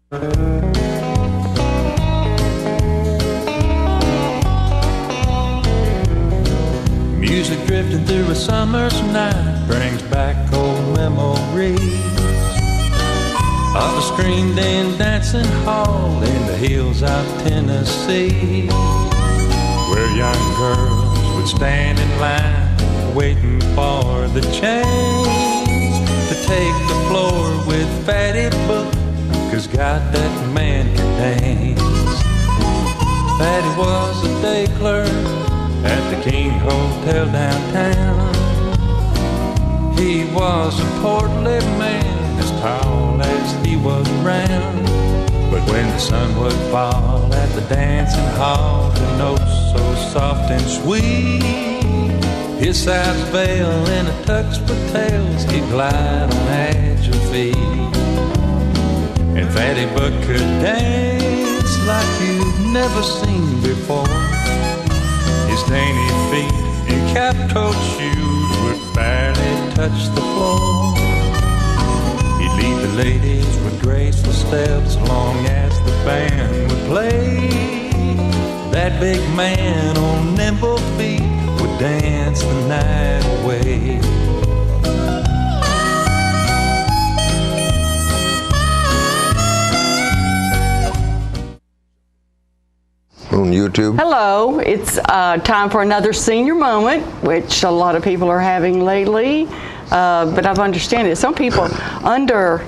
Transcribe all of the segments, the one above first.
Music drifting through a summer's night brings back old memories of a screamed in dancing hall in the hills of Tennessee, where young girls would stand in line waiting for the change to take the floor with Fatty Book, 'cause God, that man could dance. Fatty was a day clerk at the King Hotel downtown. He was a portly man, as tall as he was round. But when the sun would fall at the dancing hall, the notes so soft and sweet, his sides veil in a tux with tails, he'd glide on agile feet. And Fatty Buck could dance like you've never seen before. His dainty feet in cap-toed shoes would barely touch the floor. He'd lead the ladies with graceful steps long as the band would play. That big man on nimble feet would dance the night away. On YouTube. Hello, it's time for another senior moment, which a lot of people are having lately, but I've understand it. Some people under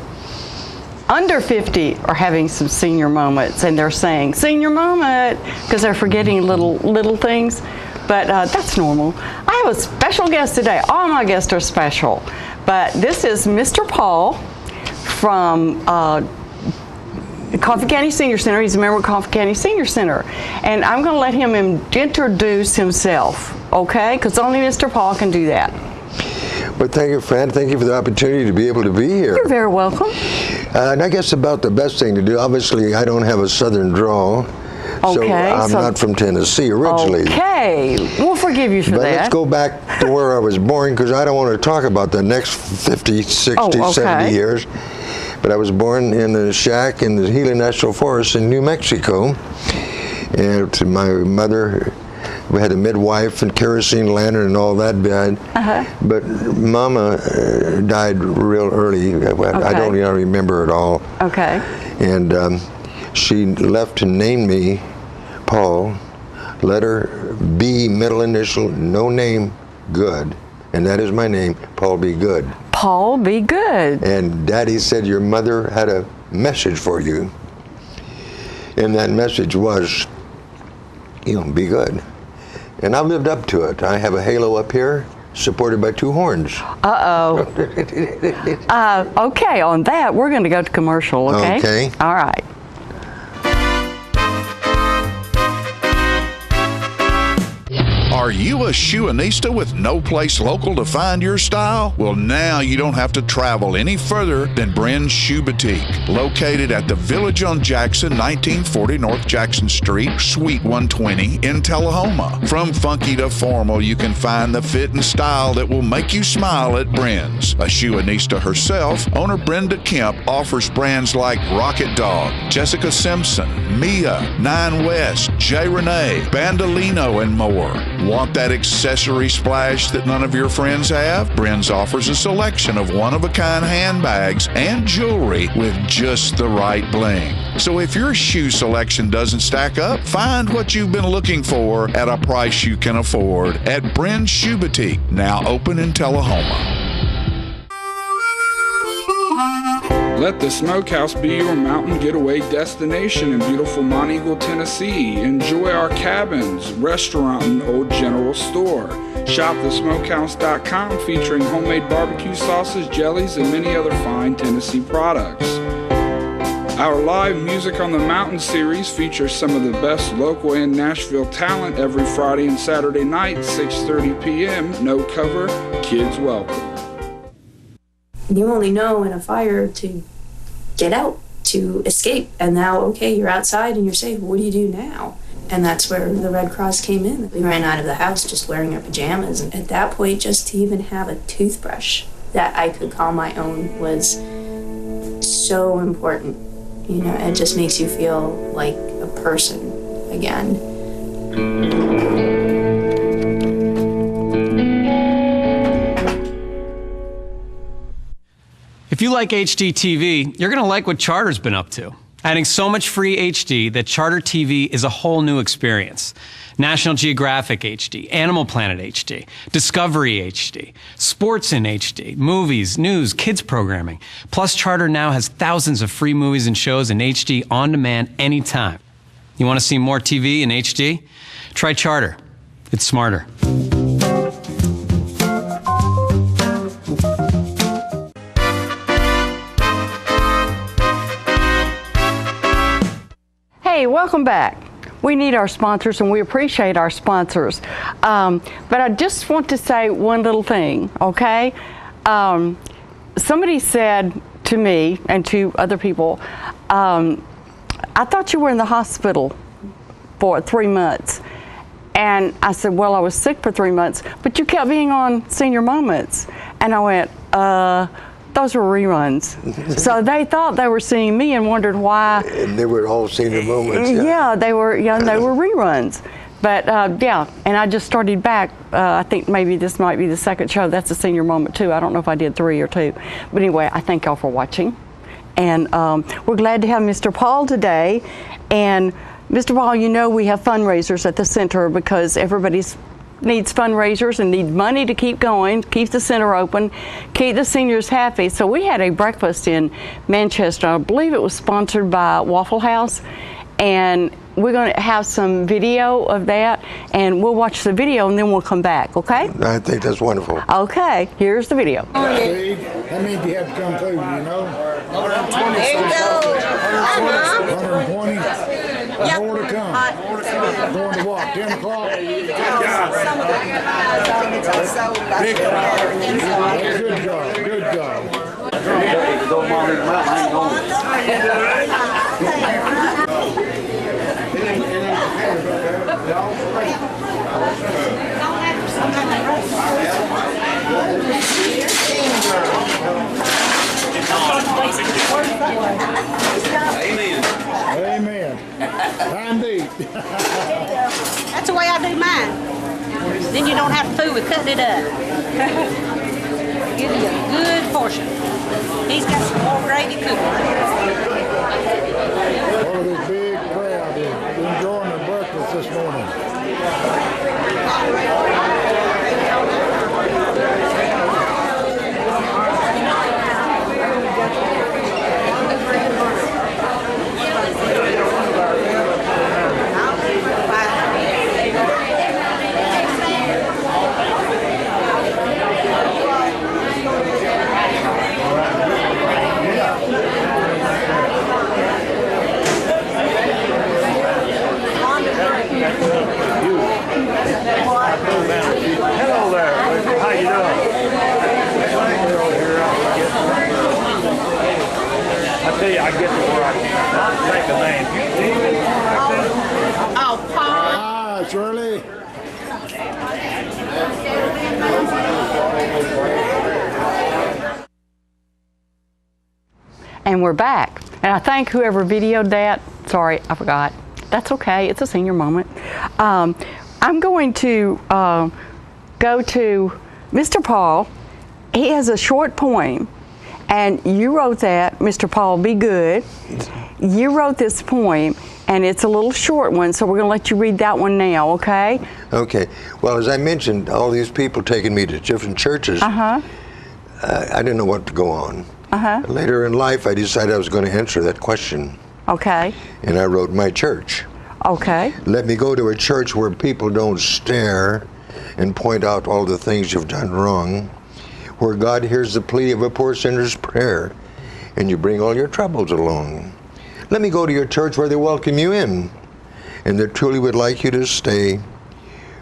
50 are having some senior moments, and they're saying senior moment because they're forgetting little things, but that's normal. I have a special guest today. All my guests are special, but this is Mr. Paul from Coffee County Senior Center. He's a member of Coffee County Senior Center. And I'm going to let him introduce himself, okay? Because only Mr. Paul can do that. Well, thank you, Fran. Thank you for the opportunity to be able to be here. You're very welcome. And I guess about the best thing to do, obviously, I don't have a southern drawl. Okay, so I'm not from Tennessee originally. Okay, we'll forgive you for but that. Let's go back to where I was born, because I don't want to talk about the next 50, 60, 70 years. But I was born in a shack in the Gila National Forest in New Mexico. And my mother, we had a midwife and kerosene lantern and all that bad. But Mama died real early. I don't even remember it all. Okay. And she left to name me Paul, letter B, middle initial, no name, Good. And that is my name, Paul B. Good. Paul B. Good. And Daddy said your mother had a message for you. And that message was, be good. And I've lived up to it. I have a halo up here supported by 2 horns. Okay, on that, we're going to go to commercial, okay? Okay. All right. Are you a shoeanista with no place local to find your style? Well, now you don't have to travel any further than Bren's Shoe Boutique, located at the Village on Jackson, 1940 North Jackson Street, Suite 120 in Tullahoma. From funky to formal, you can find the fit and style that will make you smile at Bren's. A shoeanista herself, owner Brenda Kemp offers brands like Rocket Dog, Jessica Simpson, Mia, Nine West, J. Renee, Bandolino, and more. Want that accessory splash that none of your friends have? Bren's offers a selection of one-of-a-kind handbags and jewelry with just the right bling. So if your shoe selection doesn't stack up, find what you've been looking for at a price you can afford at Bren's Shoe Boutique, now open in Tullahoma. Let the Smokehouse be your mountain getaway destination in beautiful Monteagle, Tennessee. Enjoy our cabins, restaurant, and old general store. Shop thesmokehouse.com featuring homemade barbecue sauces, jellies, and many other fine Tennessee products. Our live Music on the Mountain series features some of the best local and Nashville talent every Friday and Saturday night, 6:30 p.m. No cover, kids welcome. You only know in a fire to get out, to escape. And now, okay, you're outside and you're safe. What do you do now? And that's where the Red Cross came in. We ran out of the house just wearing our pajamas. And at that point, just to even have a toothbrush that I could call my own was so important. You know, it just makes you feel like a person again. If you like HD TV, you're going to like what Charter's been up to. Adding so much free HD that Charter TV is a whole new experience. National Geographic HD, Animal Planet HD, Discovery HD, sports in HD, movies, news, kids programming. Plus, Charter now has thousands of free movies and shows in HD on demand anytime. You want to see more TV in HD? Try Charter. It's smarter. Hey, welcome back. We need our sponsors and we appreciate our sponsors. But I just want to say one little thing, okay? Somebody said to me and to other people, I thought you were in the hospital for 3 months. And I said, well, I was sick for 3 months, but you kept being on Senior Moments. And I went, those were reruns. So they thought they were seeing me and wondered why. And they were all Senior Moments. Yeah, they were reruns. But yeah, and I just started back. I think maybe this might be the second show. That's a Senior Moment too. I don't know if I did 3 or 2. But anyway, I thank y'all for watching. And we're glad to have Mr. Paul today. And Mr. Paul, you know we have fundraisers at the center because everybody needs fundraisers and need money to keep going, keep the center open, keep the seniors happy. So we had a breakfast in Manchester. I believe it was sponsored by Waffle House. And we're going to have some video of that, and we'll watch the video and then we'll come back, okay? I think that's wonderful. Okay, here's the video. Steve, that means you have to come through, you know? 120. There you go. 120. More to come. Going to what, 10 o'clock? Good job, good job. Amen. Time deep. That's the way I do mine. Then you don't have to fool with cutting it up. Give you a good portion. He's got some more gravy cooking. What are this big crowd enjoying their breakfast this morning? Hello there. How you doing? I tell you, I get to where I can take a name. Oh, Paul. Ah, Shirley. And we're back. And I thank whoever videoed that. Sorry, I forgot. That's okay. It's a senior moment. I'm going to go to Mr. Paul. He has a short poem, and you wrote that, Mr. Paul, be good. You wrote this poem, and it's a little short one, so we're going to let you read that one now, okay? Okay. Well, as I mentioned, all these people taking me to different churches, I didn't know what to go on. Later in life, I decided I was going to answer that question. Okay. And I wrote my church. Okay. Let me go to a church where people don't stare and point out all the things you've done wrong, where God hears the plea of a poor sinner's prayer, and you bring all your troubles along. Let me go to your church where they welcome you in, and they truly would like you to stay,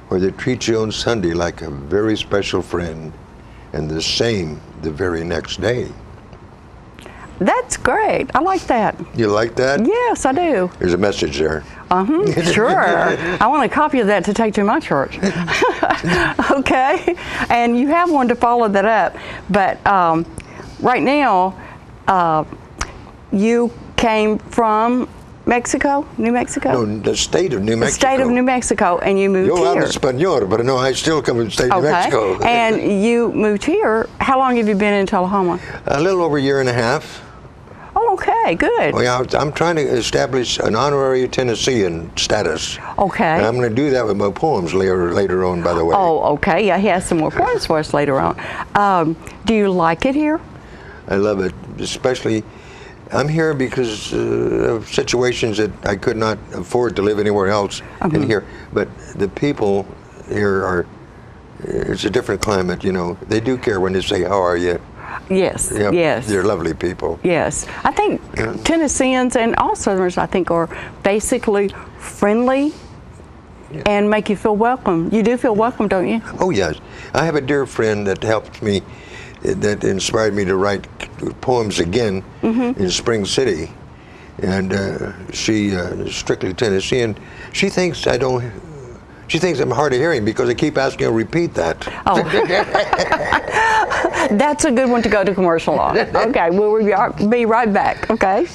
where they treat you on Sunday like a very special friend, and the same the very next day. That's great. I like that. You like that? Yes, I do. There's a message there. Sure. I want a copy of that to take to my church. Okay. And you have one to follow that up. But right now, you came from Mexico, New Mexico? No, the state of New Mexico. The state of New Mexico, and you moved Yo here. hablo español, but no, I still come from the state of New Mexico. And you moved here. How long have you been in Tullahoma? A little over a year and a half. Oh, okay, good. Well, yeah, I'm trying to establish an honorary Tennessean status. Okay. And I'm going to do that with my poems later on, by the way. Oh, okay. Yeah, he has some more poems for us later on. Do you like it here? I love it, especially. I'm here because of situations that I could not afford to live anywhere else in here. But the people here it's a different climate, you know. They do care when they say, how are you? Yes, Yep, yes. They're lovely people. Yes. I think Tennesseans and all Southerners, I think, are basically friendly and make you feel welcome. You do feel welcome, don't you? Oh, yes. I have a dear friend that helped me, that inspired me to write poems again in Spring City. And she is strictly Tennessean. She thinks I'm hard of hearing because I keep asking her to repeat that. Oh. That's a good one to go to commercial on. Okay, we'll be right back, okay?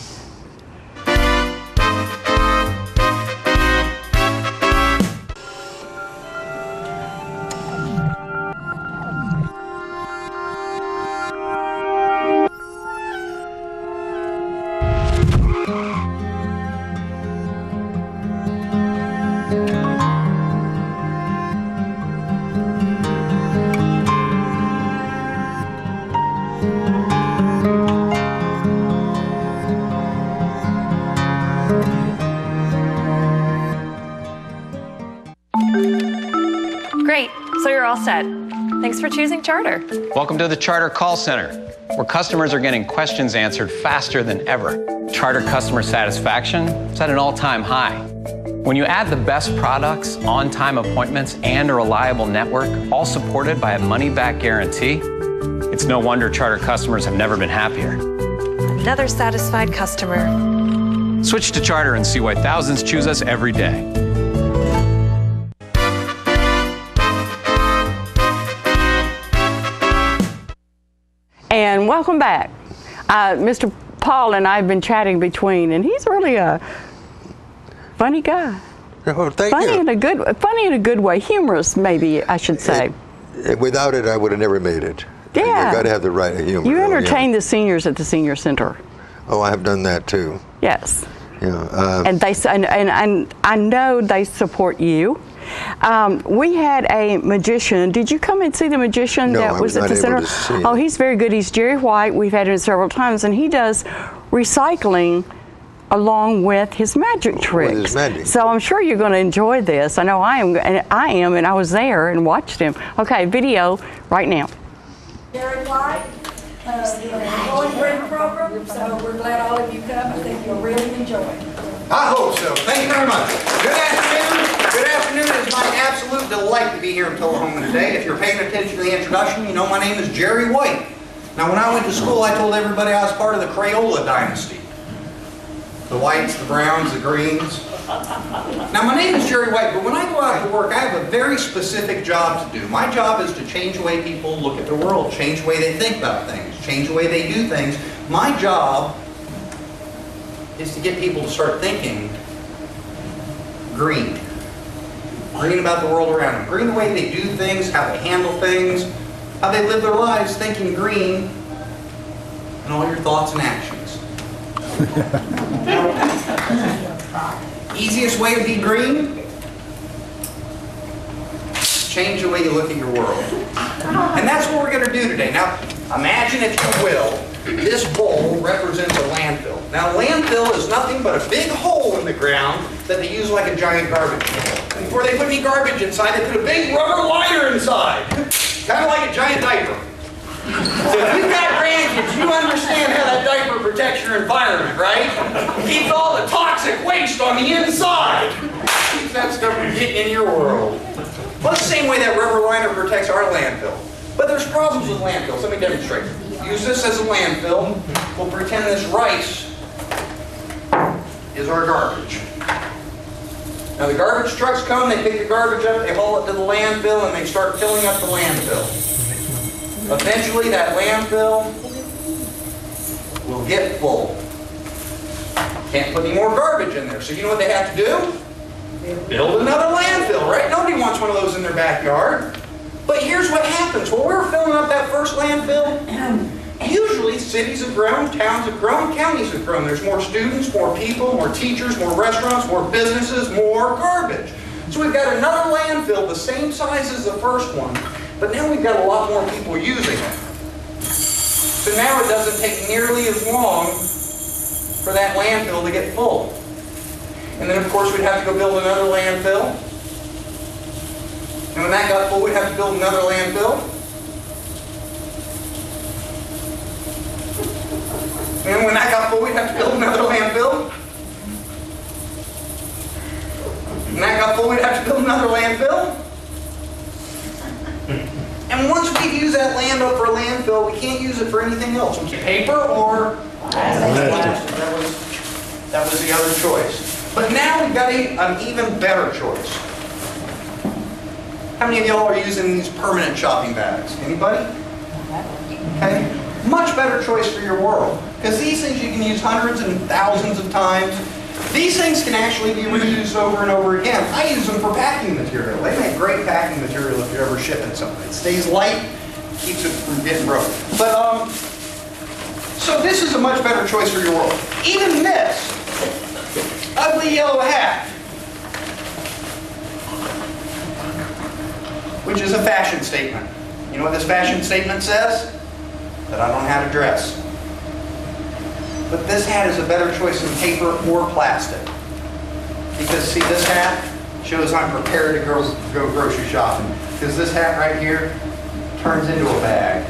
Great, so you're all set. Thanks for choosing Charter. Welcome to the Charter call center, where customers are getting questions answered faster than ever. Charter customer satisfaction is at an all-time high. When you add the best products, on-time appointments, and a reliable network, all supported by a money-back guarantee, it's no wonder Charter customers have never been happier. Another satisfied customer. Switch to Charter and see why thousands choose us every day. And welcome back. Mr. Paul and I have been chatting between, and he's really a funny guy. Oh, thank funny you. Funny in a good way, humorous maybe I should say. Without it, I would have never made it. Yeah. You've got to have the right humor. You entertain the seniors at the senior center. Oh, I have done that too. Yes. Yeah. And I know they support you. We had a magician. Did you come and see the magician that was at the center? To see him. Oh, he's very good. He's Jerry White. We've had him several times, and he does recycling along with his magic tricks. With his magic. So I'm sure you're going to enjoy this. I know I am, and I was there and watched him. Okay, video right now. Jerry White, the Going Green program, so we're glad all of you come. I think you'll really enjoy it. I hope so. Thank you very much. Good afternoon. Good afternoon. It is my absolute delight to be here in Tullahoma today. If you're paying attention to the introduction, you know my name is Jerry White. Now, when I went to school, I told everybody I was part of the Crayola dynasty. The whites, the browns, the greens. Now, my name is Jerry White, but when I go out to work, I have a very specific job to do. My job is to change the way people look at the world, change the way they think about things, change the way they do things. My job is to get people to start thinking green. Green about the world around them. Green the way they do things, how they handle things, how they live their lives, thinking green, and all your thoughts and actions. Easiest way to be green? Change the way you look at your world. And that's what we're going to do today. Now, imagine, if you will, this bowl represents a landfill. Now, a landfill is nothing but a big hole in the ground that they use like a giant garbage can. And before they put any garbage inside, they put a big rubber liner inside. Kind of like a giant diaper. So if you've got grandkids, you understand how that diaper protects your environment, right? It keeps all the toxic waste on the inside. Keeps that stuff from getting in your world. Well, it's the same way that rubber liner protects our landfill. But there's problems with landfills. Let me demonstrate. Use this as a landfill. We'll pretend this rice is our garbage. Now the garbage trucks come, they pick the garbage up, they haul it to the landfill, and they start filling up the landfill. Eventually that landfill will get full. Can't put any more garbage in there. So you know what they have to do? Build another landfill, right? Nobody wants one of those in their backyard. But here's what happens. When we're filling up that first landfill, usually cities have grown, towns have grown, counties have grown. There's more students, more people, more teachers, more restaurants, more businesses, more garbage. So we've got another landfill the same size as the first one, but now we've got a lot more people using it. So now it doesn't take nearly as long for that landfill to get full. And then of course we'd have to go build another landfill. And when that got full, we'd have to build another landfill. And when that got full, we'd have to build another landfill. And that got full, we'd have to build another landfill. And once we use that land up for a landfill, we can't use it for anything else. Paper or plastic. That was the other choice. But now we've got an even better choice. How many of y'all are using these permanent shopping bags? Anybody? Okay. Much better choice for your world. Because these things you can use hundreds and thousands of times. These things can actually be reused over and over again. I use them for packing material. They make great packing material if you're ever shipping something. It stays light, keeps it from getting broken. But, so this is a much better choice for your world. Even this ugly yellow hat, which is a fashion statement. You know what this fashion statement says? That I don't know how to dress. But this hat is a better choice than paper or plastic. Because see, this hat shows I'm prepared to go grocery shopping. Because this hat right here turns into a bag.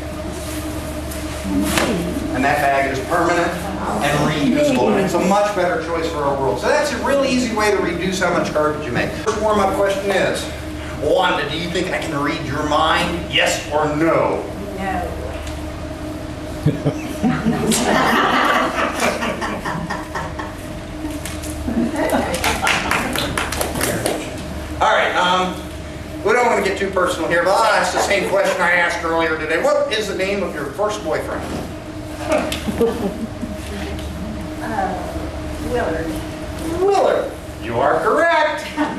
And that bag is permanent and reusable. And it's a much better choice for our world. So that's a really easy way to reduce how much garbage you make. First warm-up question is, Wanda, do you think I can read your mind? Yes or no? No. All right, we don't want to get too personal here, but I'll ask the same question I asked earlier today. What is the name of your first boyfriend? Willard. Willard. You are correct. All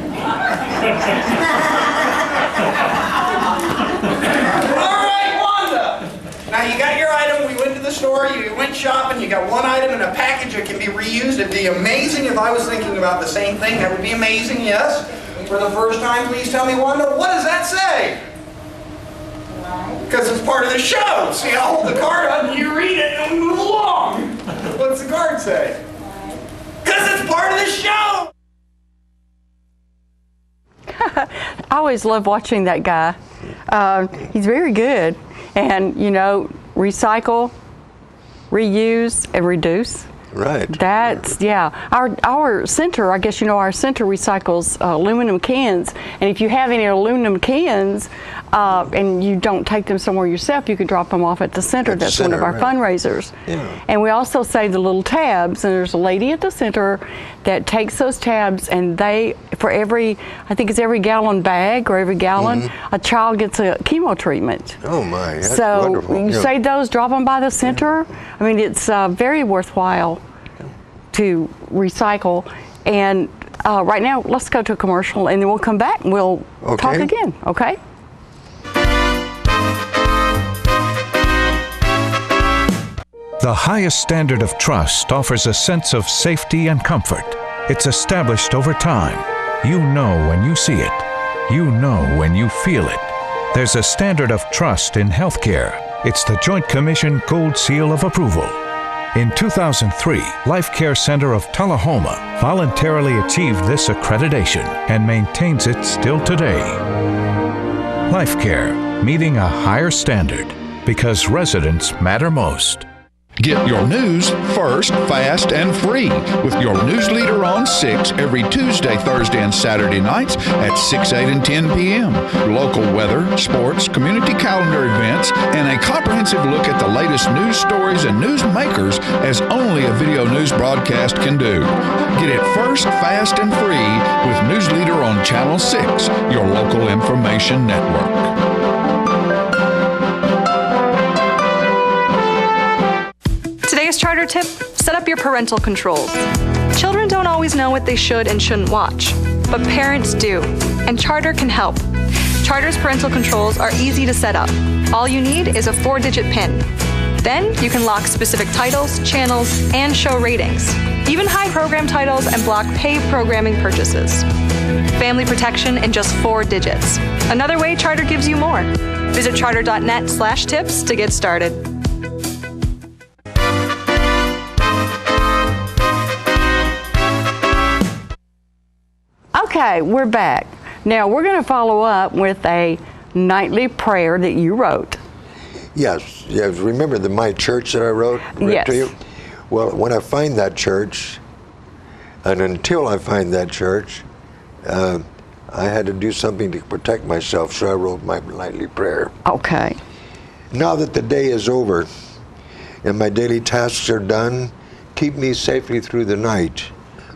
right, Wanda. Now you got your item. We went to the store. You went shopping. You got one item in a package that can be reused. It'd be amazing if I was thinking about the same thing. That would be amazing, yes. For the first time, please tell me, Wanda, what does that say? Because it's part of the show. See, I'll hold the card up and you read it and move along. What's the card say? Because it's part of the show. I always love watching that guy. He's very good. And, you know, recycle, reuse, and reduce. Right. That's, yeah. Our center, I guess you know, our center recycles aluminum cans. And if you have any aluminum cans and you don't take them somewhere yourself, you can drop them off at the center. That's one of our fundraisers. Yeah. And we also save the little tabs. And there's a lady at the center that takes those tabs, and they, for every, I think it's every gallon bag or every gallon, a child gets a chemo treatment. Oh my, that's so wonderful. you save those, drop them by the center. I mean, it's very worthwhile to recycle. And right now, let's go to a commercial, and then we'll come back and we'll talk again, okay? The highest standard of trust offers a sense of safety and comfort. It's established over time. You know when you see it. You know when you feel it. There's a standard of trust in healthcare. It's the Joint Commission Gold Seal of Approval. In 2003, Life Care Center of Tullahoma voluntarily achieved this accreditation and maintains it still today. Life Care, meeting a higher standard because residents matter most. Get your news first, fast, and free with your news leader on 6 every Tuesday, Thursday, and Saturday nights at 6, 8, and 10 p.m. Local weather, sports, community calendar events, and a comprehensive look at the latest news stories and news makers as only a video news broadcast can do. Get it first, fast, and free with News Leader on Channel 6, your local information network. Today's charter tip, Set up your parental controls. Children don't always know what they should and shouldn't watch, but parents do, and Charter can help. Charter's parental controls are easy to set up. All you need is a 4-digit PIN. Then you can lock specific titles, channels, and show ratings. Even hide program titles and block paid programming purchases. Family protection in just 4 digits. Another way Charter gives you more. Visit charter.net/tips to get started. Okay, we're back. Now we're going to follow up with a nightly prayer that you wrote. Yes. Remember the My Church that I wrote Yes. to you? Well, when I find that church, and until I find that church, I had to do something to protect myself, so I wrote my nightly prayer. Okay. Now that the day is over and my daily tasks are done, keep me safely through the night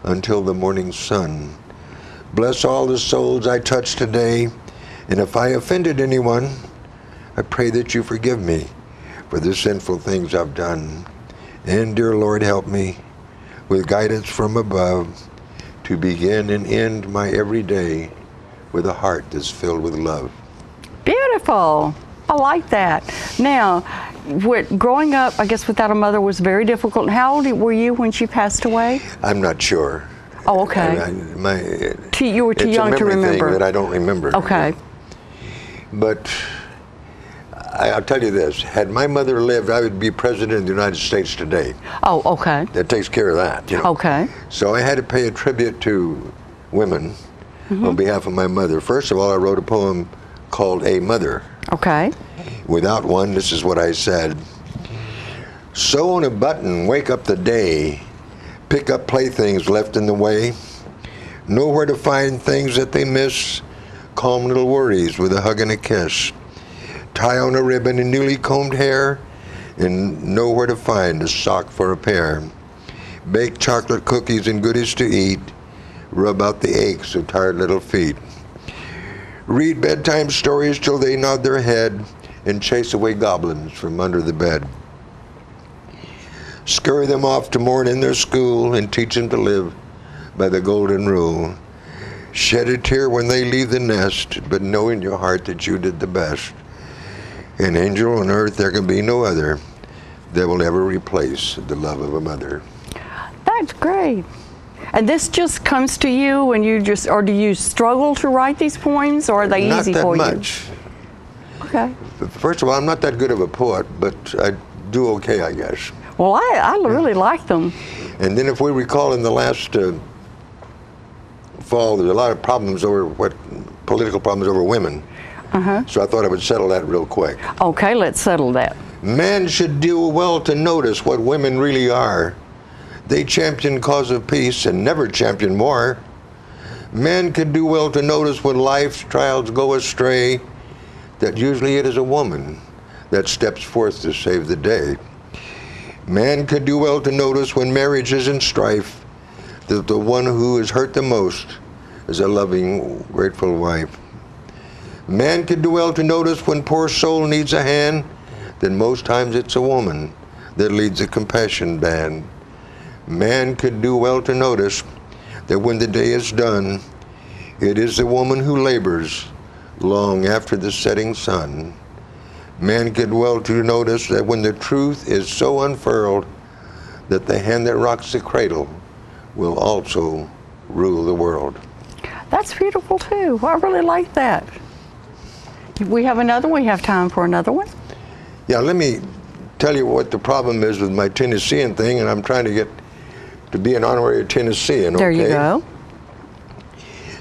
until the morning sun. Bless all the souls I touch today, and if I offended anyone, I pray that you forgive me for the sinful things I've done. And dear Lord, help me with guidance from above to begin and end my every day with a heart that's filled with love. Beautiful. I like that. Now, growing up, I guess, without a mother was very difficult. How old were you when she passed away? I'm not sure. Oh, okay. You were too young to remember. It's a memory thing that I don't remember. Okay. But I'll tell you this, had my mother lived, I would be president of the United States today. Oh, okay. That takes care of that, you know. Okay. So I had to pay a tribute to women on behalf of my mother. First of all, I wrote a poem called A Mother. Okay. Without one, this is what I said. Sew on a button, wake up the day, pick up playthings left in the way, know where to find things that they miss, calm little worries with a hug and a kiss. Tie on a ribbon in newly combed hair, and know where to find a sock for a pair. Bake chocolate cookies and goodies to eat, rub out the aches of tired little feet. Read bedtime stories till they nod their head, and chase away goblins from under the bed. Scurry them off to mourn in their school, and teach them to live by the golden rule. Shed a tear when they leave the nest, but know in your heart that you did the best. An angel on earth, there can be no other that will ever replace the love of a mother. That's great. And this just comes to you and you just, or do you struggle to write these poems, or are they easy for you? Not that much. Okay. First of all, I'm not that good of a poet, but I do okay, I guess. Well, I really like them. And then if we recall in the last fall, there's a lot of problems over political problems over women. So I thought I would settle that real quick. Okay, let's settle that. Man should do well to notice what women really are. They champion cause of peace and never champion war. Man could do well to notice when life's trials go astray, that usually it is a woman that steps forth to save the day. Man could do well to notice when marriage is in strife, that the one who is hurt the most is a loving, grateful wife. Man could do well to notice when poor soul needs a hand, then most times it's a woman that leads a compassion band. Man could do well to notice that when the day is done, it is the woman who labors long after the setting sun. Man could well to notice that when the truth is so unfurled, that the hand that rocks the cradle will also rule the world. That's beautiful too. I really like that. We have another one. We have time for another one. Yeah, let me tell you what the problem is with my Tennessean thing, and I'm trying to get to be an honorary Tennessean. There you go.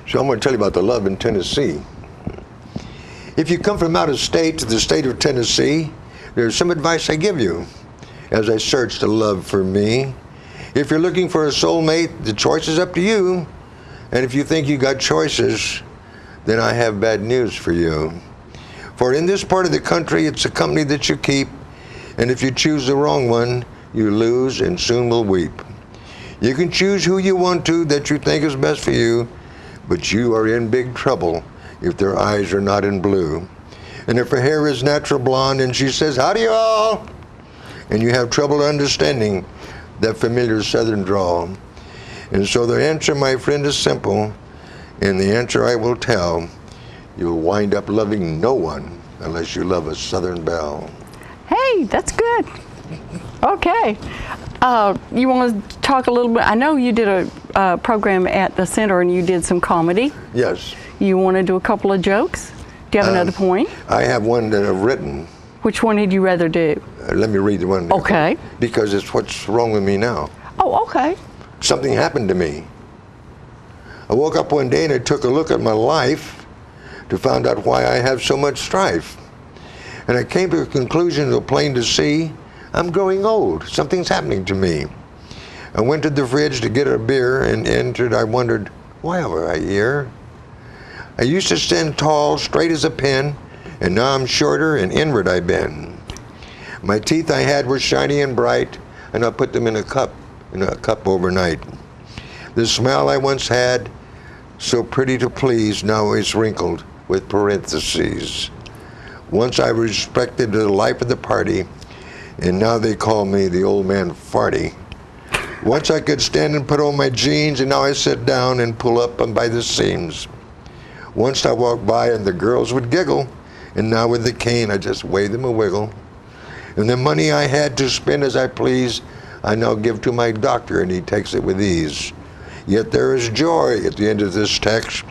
So I'm going to tell you about the love in Tennessee. If you come from out of state to the state of Tennessee, there's some advice I give you as I search the love for me. If you're looking for a soulmate, the choice is up to you. And if you think you got choices, then I have bad news for you. For in this part of the country, it's a company that you keep, and if you choose the wrong one, you lose and soon will weep. You can choose who you want to that you think is best for you, but you are in big trouble if their eyes are not in blue. And if her hair is natural blonde and she says, "Howdy all," and you have trouble understanding that familiar southern drawl. And so the answer, my friend, is simple, and the answer I will tell. You'll wind up loving no one unless you love a southern belle. Hey, that's good. Okay. You want to talk a little bit? I know you did a program at the center and you did some comedy. Yes. You want to do a couple of jokes? Do you have another point? I have one that I've written. Which one would you rather do? Let me read the one. Okay. Because it's what's wrong with me now. Oh, okay. Something happened to me. I woke up one day and I took a look at my life to find out why I have so much strife. And I came to a conclusion so plain to see, I'm growing old. Something's happening to me. I went to the fridge to get a beer and entered. I wondered, why were I here? I used to stand tall, straight as a pin, and now I'm shorter and inward I bend. My teeth I had were shiny and bright, and I put them in a cup overnight. The smile I once had, so pretty to please, now is wrinkled with parentheses. Once I respected the life of the party, and now they call me the old man farty. Once I could stand and put on my jeans, and now I sit down and pull up by the seams. Once I walked by and the girls would giggle, and now with the cane I just wave them a wiggle. And the money I had to spend as I please, I now give to my doctor, and he takes it with ease. Yet there is joy at the end of this text,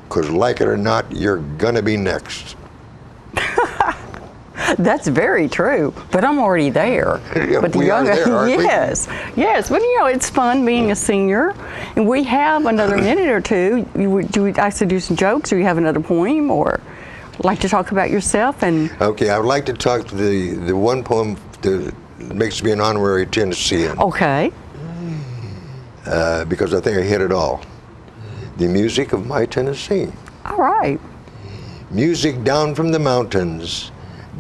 'cause like it or not, you're gonna be next. That's very true, but I'm already there. Yeah, but the we are there, aren't we? yes, but you know, it's fun being a senior, and we have another minute or two. Do we actually do some jokes, or you have another poem, or like to talk about yourself? And okay, I would like to talk to the one poem that makes me an honorary Tennessean. Okay. Because I think I hit it all. The music of my Tennessee. All right. Music down from the mountains,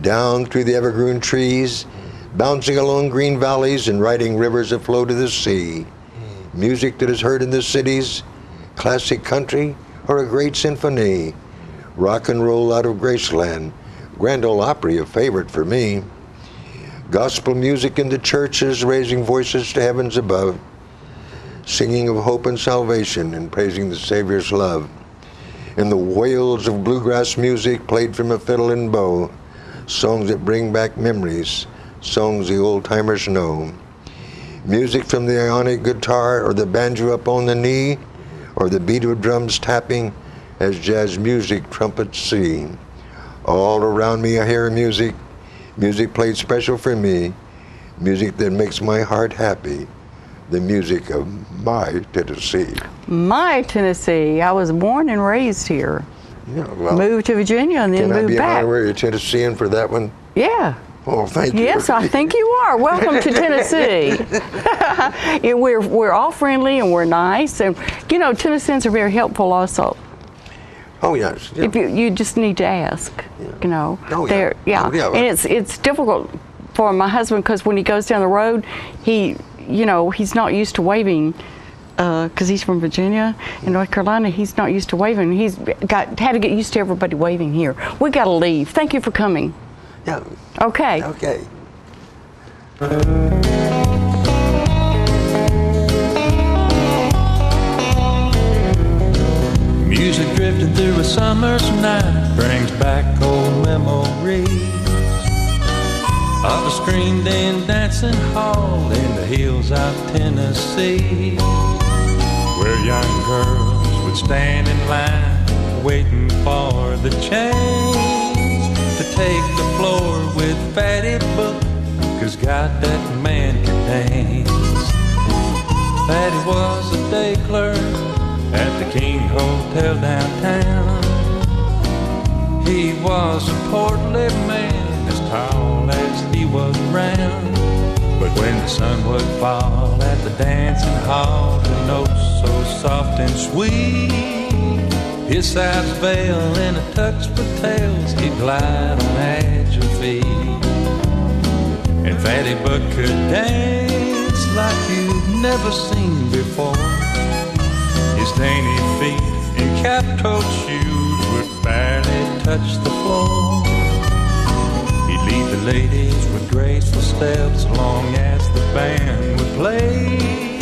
down through the evergreen trees, bouncing along green valleys and riding rivers that flow to the sea. Music that is heard in the cities, classic country, or a great symphony. Rock and roll out of Graceland, Grand Ole Opry a favorite for me. Gospel music in the churches, raising voices to heavens above, singing of hope and salvation and praising the Savior's love. And the wails of bluegrass music played from a fiddle and bow, songs that bring back memories, songs the old-timers know. Music from the ionic guitar or the banjo up on the knee, or the beat of drums tapping as jazz music trumpets sing. All around me I hear music, music played special for me, music that makes my heart happy, the music of my Tennessee. My Tennessee. I was born and raised here. Yeah, well, moved to Virginia and then moved back. Can I be an honorary Tennessean for that one? Yeah. Oh, thank you. Yes, I think you are. Welcome to Tennessee. We're all friendly and we're nice, and you know, Tennesseans are very helpful also. Oh yes. Yeah. If you just need to ask, you know. Oh yeah. Yeah. Oh, yeah. And it's difficult for my husband because when he goes down the road, he's not used to waving. Because he's from Virginia and North Carolina, he's not used to waving. He's had to get used to everybody waving here. We got to leave. Thank you for coming. Yeah. Okay. Okay. Music drifting through a summer's night brings back old memories of a screened in dancing hall in the hills of Tennessee, where young girls would stand in line waiting for the change to take the floor with Fatty Book, 'cause God, that man could dance. Fatty was a day clerk at the King Hotel downtown. He was a portly man, as tall as he was round. But when the sun would fall at the dancing hall, the notes so soft and sweet, his sides veil in a tux with tails, he'd glide on agile feet. And Fatty Buck could dance like you'd never seen before. His dainty feet in cap-toed shoes would barely touch the floor. He'd lead the ladies with graceful steps long as the band would play.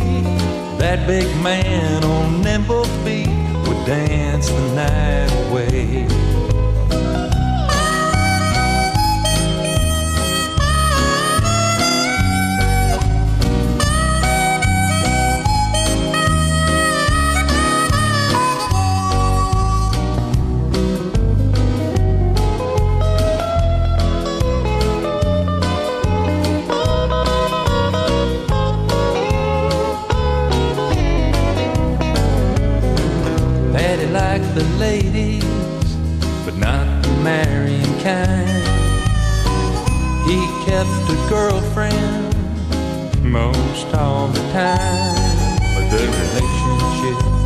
That big man on nimble feet would dance the night away. Patty liked the ladies, but not the marrying kind. He kept a girlfriend most all the time, but the relationship